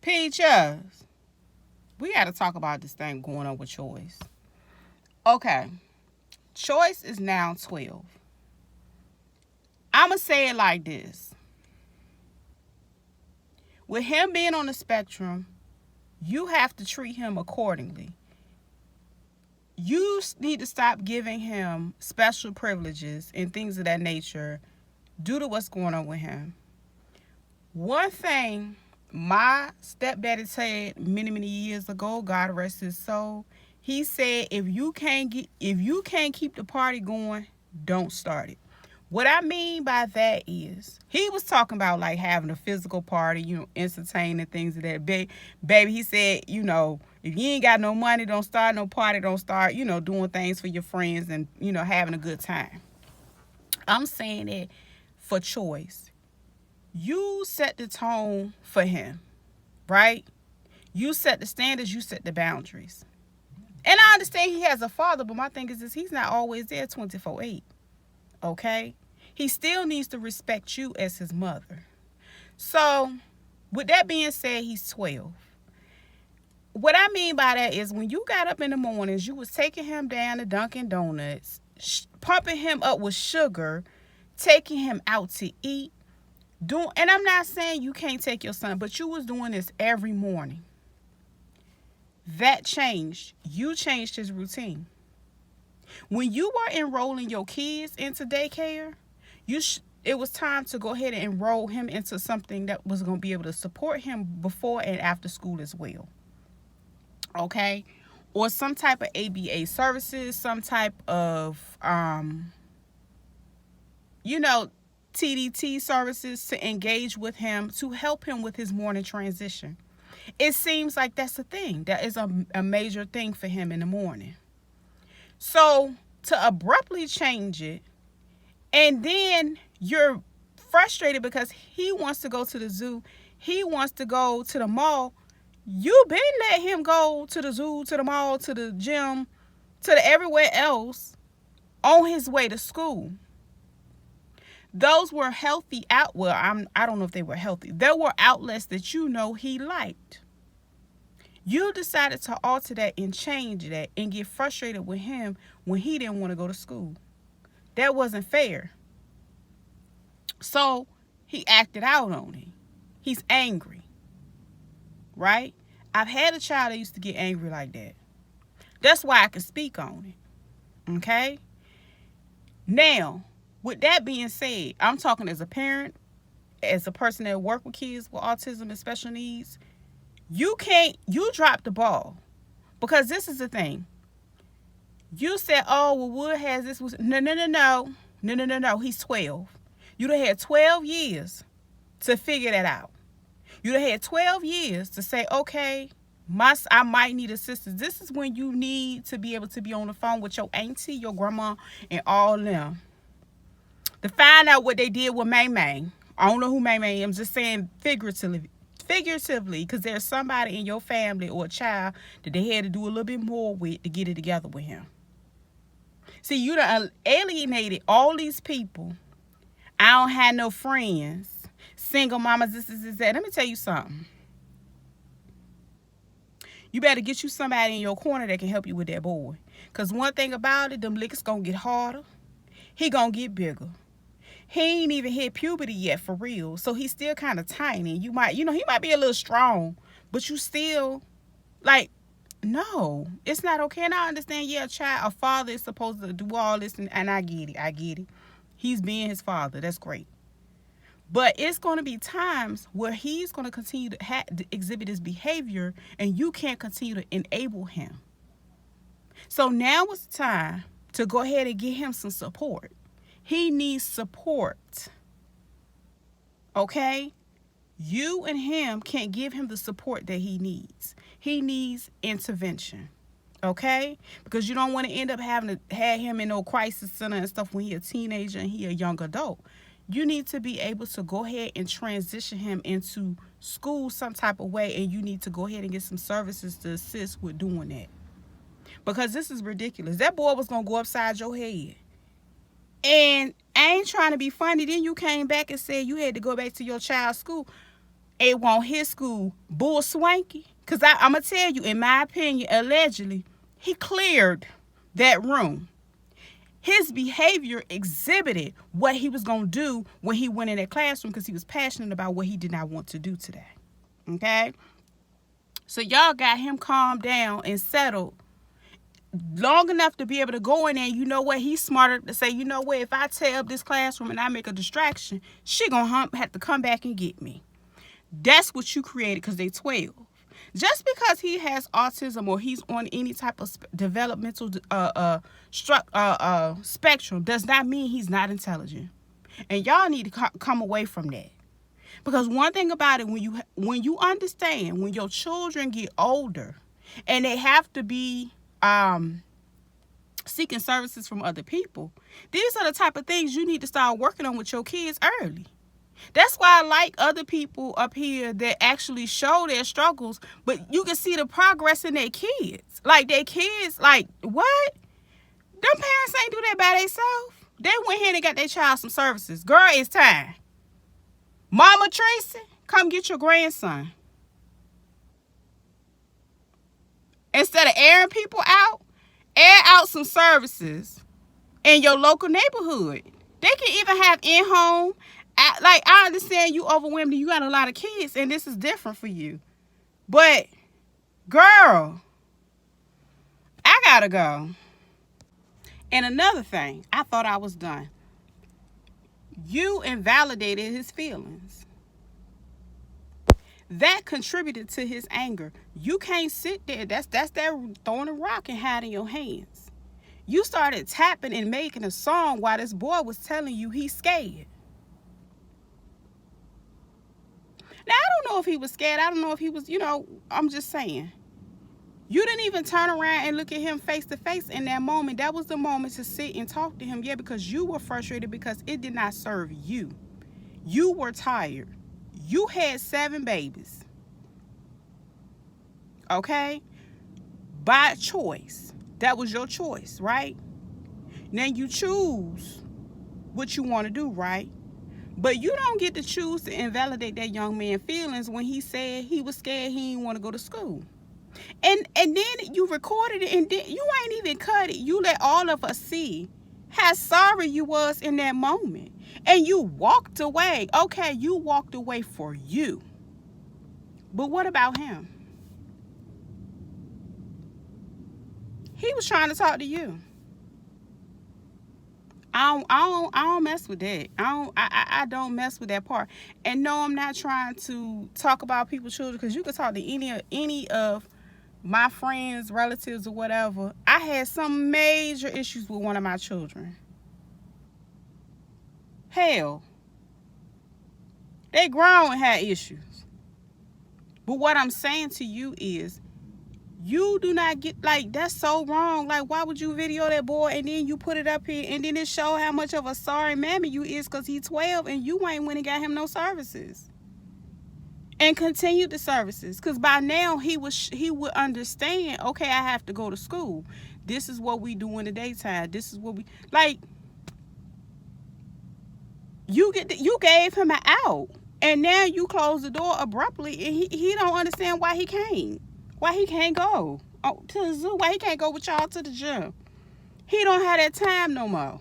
Peaches, we got to talk about this thing going on with Choice. Okay, Choice is now 12. I'm going to say it like this. With him being on the spectrum, you have to treat him accordingly. You need to stop giving him special privileges and things of that nature due to what's going on with him. One thing my stepdaddy said many years ago, God rest his soul, he said, if you can't keep the party going, don't start it. What I mean by that is, he was talking about like having a physical party, entertaining things of that. Baby, he said, if you ain't got no money, don't start no party, don't start, doing things for your friends and, having a good time. I'm saying that for Choice. You set the tone for him, right? You set the standards, you set the boundaries. And I understand he has a father, but my thing is he's not always there 24/8. Okay? He still needs to respect you as his mother. So, with that being said, he's 12. What I mean by that is when you got up in the mornings, you was taking him down to Dunkin' Donuts, pumping him up with sugar, taking him out to eat. And I'm not saying you can't take your son, but you was doing this every morning. That changed. You changed his routine. When you were enrolling your kids into daycare, it was time to go ahead and enroll him into something that was going to be able to support him before and after school as well. Okay? Or some type of ABA services, some type of, TDT services to engage with him to help him with his morning transition. It seems like that's a thing. That is a major thing for him in the morning. So to abruptly change it, and then you're frustrated because he wants to go to the zoo, he wants to go to the mall. You been let him go to the zoo, to the mall, to the gym, to the everywhere else on his way to school. Those were healthy I don't know if they were healthy. There were outlets that he liked. You decided to alter that and change that and get frustrated with him when he didn't want to go to school. That wasn't fair. So he acted out on it. He's angry. Right? I've had a child that used to get angry like that. That's why I can speak on it. Okay? Now, with that being said, I'm talking as a parent, as a person that works with kids with autism and special needs. You dropped the ball. Because this is the thing. You said, oh, well, Wood has this. No. He's 12. You'd have had 12 years to figure that out. You'd have had 12 years to say, okay, I might need assistance. This is when you need to be able to be on the phone with your auntie, your grandma, and all them. To find out what they did with May May. I don't know who May May is. I'm just saying figuratively, because there's somebody in your family or a child that they had to do a little bit more with to get it together with him. See, you done alienated all these people. I don't have no friends. Single mamas, this. That. Let me tell you something. You better get you somebody in your corner that can help you with that boy. Because one thing about it, them licks going to get harder. He going to get bigger. He ain't even hit puberty yet for real. So he's still kind of tiny. You might, he might be a little strong. But you still, no. It's not okay. And I understand, a father is supposed to do all this. And I get it. He's being his father. That's great. But it's going to be times where he's going to continue to exhibit his behavior. And you can't continue to enable him. So now is the time to go ahead and get him some support. He needs support. Okay? You and him can't give him the support that he needs. He needs intervention. Okay? Because you don't want to end up having to have him in no crisis center and stuff when he's a teenager and he a young adult. You need to be able to go ahead and transition him into school some type of way, and you need to go ahead and get some services to assist with doing that. Because this is ridiculous. That boy was going to go upside your head. And I ain't trying to be funny. Then you came back and said you had to go back to your child's school. It won't his school bull swanky. Because I'm going to tell you, in my opinion, allegedly, he cleared that room. His behavior exhibited what he was going to do when he went in that classroom, because he was passionate about what he did not want to do today. Okay? So y'all got him calmed down and settled long enough to be able to go in there. You know what? He's smarter to say, you know what? If I tear up this classroom and I make a distraction, she going to have to come back and get me. That's what you created, because they 12. Just because he has autism or he's on any type of developmental spectrum does not mean he's not intelligent. And y'all need to come away from that. Because one thing about it, when you understand, when your children get older and they have to be seeking services from other people, these are the type of things you need to start working on with your kids early. That's why I like other people up here that actually show their struggles, but you can see the progress in their kids. Like, their kids, like, what? Them parents ain't do that by themselves. They went here and got their child some services. Girl, it's time. Mama Tracy, come get your grandson. Instead of airing people out, air out some services in your local neighborhood. They can even have in-home. Like, I understand you overwhelmed and you got a lot of kids and this is different for you. But, girl, I gotta go. And another thing, I thought I was done. You invalidated his feelings. That contributed to his anger. You can't sit there. That's that throwing a rock and hiding your hands. You started tapping and making a song while this boy was telling you he's scared. Now, I don't know if he was scared. I don't know if he was, I'm just saying. You didn't even turn around and look at him face to face in that moment. That was the moment to sit and talk to him. Yeah, because you were frustrated because it did not serve you. You were tired. You had 7 babies. Okay? By choice. That was your choice, right? Now you choose what you want to do, right? But you don't get to choose to invalidate that young man's feelings when he said he was scared he didn't want to go to school. And then you recorded it and then you ain't even cut it. You let all of us see how sorry you was in that moment. And you walked away. Okay, you walked away for you. But what about him? He was trying to talk to you. I don't mess with that. I don't mess with that part. And no, I'm not trying to talk about people's children, because you can talk to any of my friends, relatives, or whatever. I had some major issues with one of my children. Hell, they grown and had issues. But what I'm saying to you is, you do not get, like, that's so wrong. Like, why would you video that boy and then you put it up here and then it show how much of a sorry mammy you is because he's 12 and you ain't went and got him no services and continued the services? Because by now he would understand, okay, I have to go to school. This is what we do in the daytime. This is what we, like, you gave him an out and now you close the door abruptly and he don't understand why he can't. Why he can't go to the zoo? Why he can't go with y'all to the gym? He don't have that time no more.